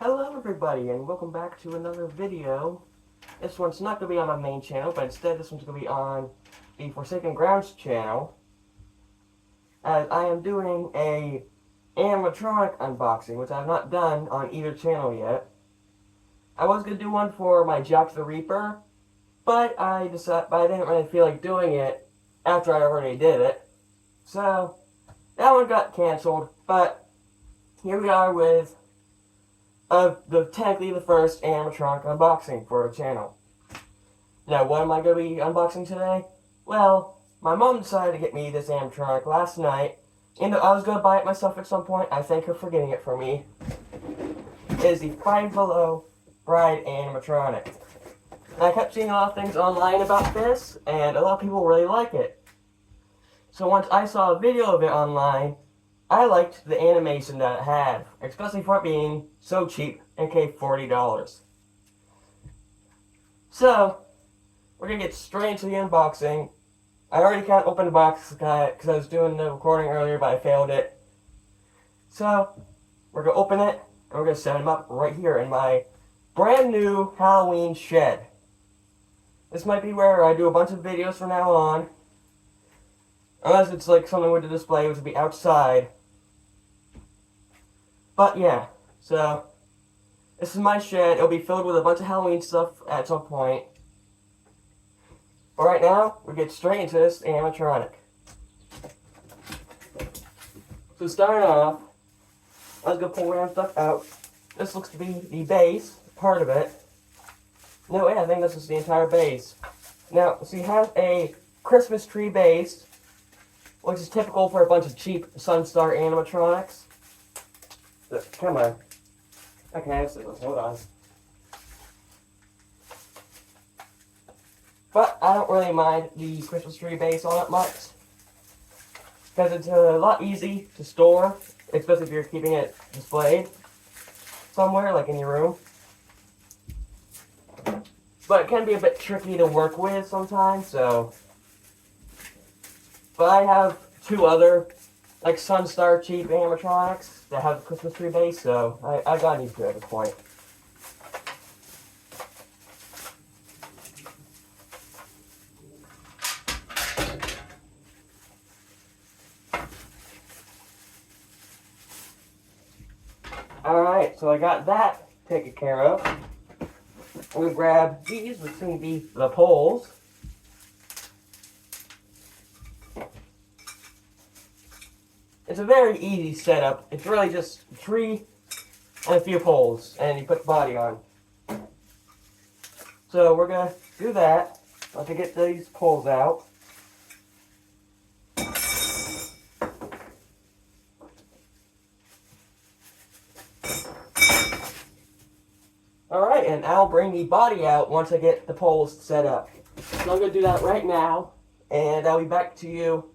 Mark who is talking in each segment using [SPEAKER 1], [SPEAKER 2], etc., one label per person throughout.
[SPEAKER 1] Hello everybody and welcome back to another video. This one's not going to be on my main channel, but instead this one's going to be on the Forsaken Grounds channel. As I am doing a animatronic unboxing, which I've not done on either channel yet. I was going to do one for my Jack the Reaper, but I didn't really feel like doing it after I already did it. So that one got canceled, but here we are with technically the first animatronic unboxing for a channel. Now, what am I going to be unboxing today? Well, my mom decided to get me this animatronic last night, and I was going to buy it myself at some point. I thank her for getting it for me. It is the Bride Animatronic. And I kept seeing a lot of things online about this, and a lot of people really like it. So once I saw a video of it online, I liked the animation that it had, especially for it being so cheap, aka $40. So, we're going to get straight into the unboxing. I already can't open the box because I was doing the recording earlier, but I failed it. So, we're going to open it, and we're going to set them up right here in my brand new Halloween shed. This might be where I do a bunch of videos from now on. Unless it's like something with the display, which would be outside. But yeah, so this is my shed. It'll be filled with a bunch of Halloween stuff at some point. But right now, we get straight into this animatronic. So starting off, I was going to pull random stuff out. This looks to be the base, part of it. No, wait, I think this is the entire base. Now, so you have a Christmas tree base, which is typical for a bunch of cheap Sunstar animatronics. Come on. Okay, hold on. But I don't really mind the Christmas tree base all that much, because it's a lot easy to store, especially if you're keeping it displayed somewhere, like in your room. But it can be a bit tricky to work with sometimes, so. But I have two other, like Sunstar cheap animatronics that have the Christmas tree base, so I got used to it at this point. Alright, so I got that taken care of. I'm going to grab these, which seem to be the poles. It's a very easy setup. It's really just a tree and a few poles, and you put the body on. So we're going to do that. Let's get these poles out. Alright, and I'll bring the body out once I get the poles set up. So I'm going to do that right now, and I'll be back to you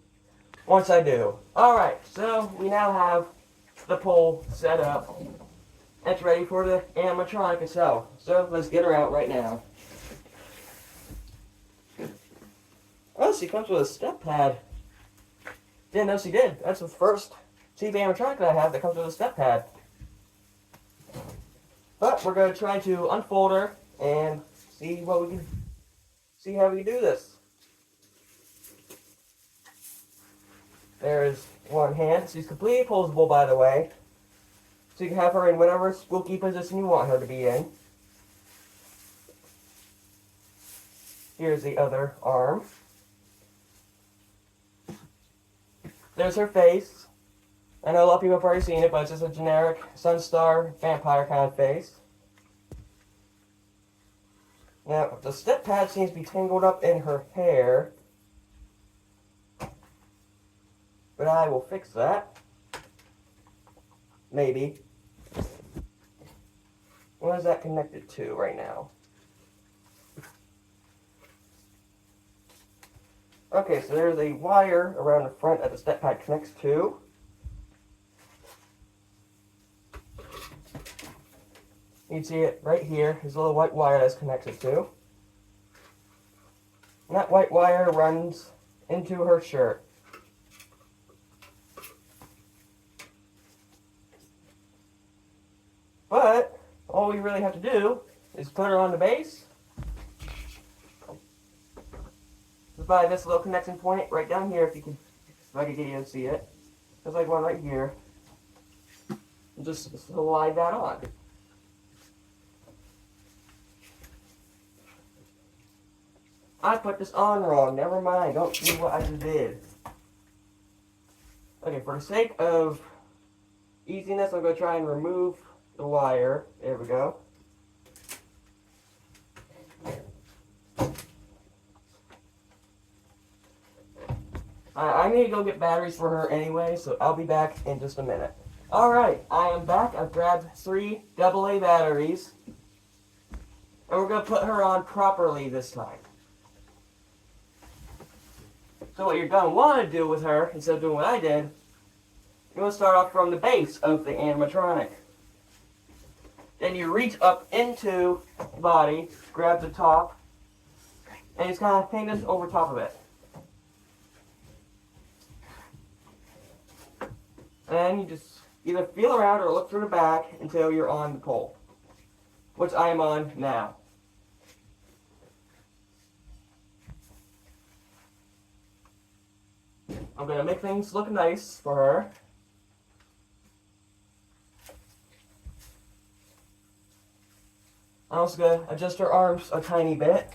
[SPEAKER 1] once I do. Alright, so we now have the pole set up. It's ready for the animatronic itself. So let's get her out right now. Oh, she comes with a step pad. Didn't know she did. That's the first cheap animatronic that I have that comes with a step pad. But we're going to try to unfold her and see how we can do this. There's one hand. She's completely posable, by the way. So you can have her in whatever spooky position you want her to be in. Here's the other arm. There's her face. I know a lot of people have already seen it, but it's just a generic Sunstar vampire kind of face. Now, the step pad seems to be tangled up in her hair. But I will fix that. Maybe. What is that connected to right now? Okay, so there's a wire around the front that the step pad connects to. You can see it right here. There's a little white wire that's connected to. And that white wire runs into her shirt. But all we really have to do is put her on the base. Just by this little connection point right down here, if I could get you to see it. There's like one right here. And just slide that on. I put this on wrong. Never mind. Don't do what I just did. Okay, for the sake of easiness, I'm going to try and remove the wire. There we go. I need to go get batteries for her anyway, so I'll be back in just a minute. Alright, I am back. I've grabbed 3 AA batteries. And we're going to put her on properly this time. So what you're going to want to do with her, instead of doing what I did, you're going to start off from the base of the animatronic. Then you reach up into the body, grab the top, and just kind of hang this over top of it. And you just either feel around or look through the back until you're on the pole, which I am on now. I'm going to make things look nice for her. I'm also going to adjust her arms a tiny bit.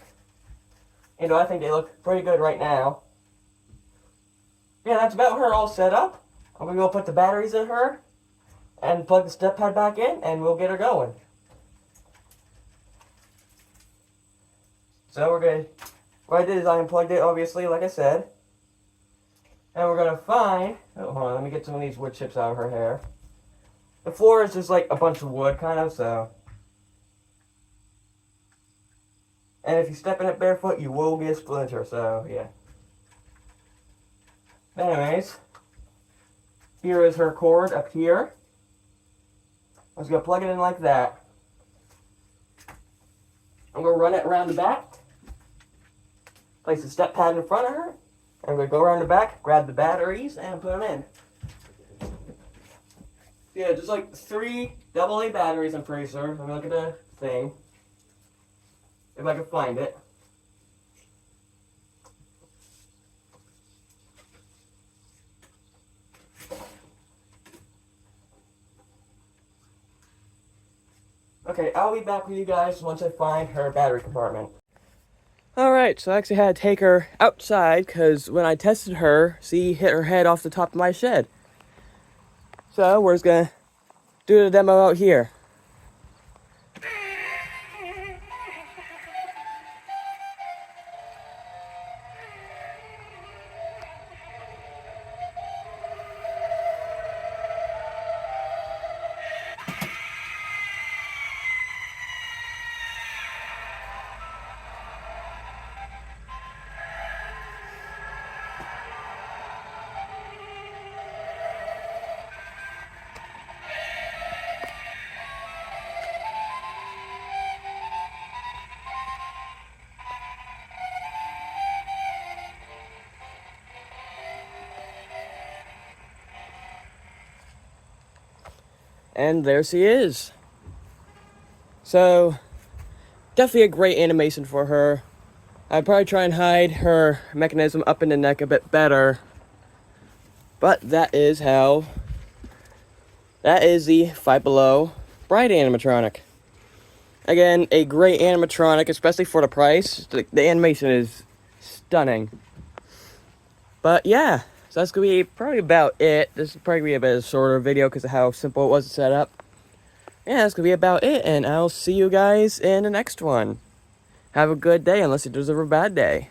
[SPEAKER 1] You know, I think they look pretty good right now. Yeah, that's about her all set up. I'm going to go put the batteries in her and plug the step pad back in, and we'll get her going. So we're going to, what I did is I unplugged it, obviously, like I said. And we're going to find, oh, hold on, let me get some of these wood chips out of her hair. The floor is just like a bunch of wood, kind of, so. And if you step in it barefoot, you will get a splinter, so, yeah. Anyways, here is her cord up here. I'm just going to plug it in like that. I'm going to run it around the back. Place the step pad in front of her. I'm going to go around the back, grab the batteries, and put them in. Yeah, just like 3 AA batteries, I'm pretty sure. Let me look at the thing. If I can find it. Okay, I'll be back with you guys once I find her battery compartment. Alright, so I actually had to take her outside because when I tested her, she hit her head off the top of my shed. So we're just going to do the demo out here. And there she is. So, definitely a great animation for her. I'd probably try and hide her mechanism up in the neck a bit better. But that is the Five Below Bride Animatronic. Again, a great animatronic, especially for the price. The animation is stunning. But yeah. So that's going to be probably about it. This is probably going to be a bit of a shorter video because of how simple it was to set up. Yeah, that's going to be about it, and I'll see you guys in the next one. Have a good day, unless you deserve a bad day.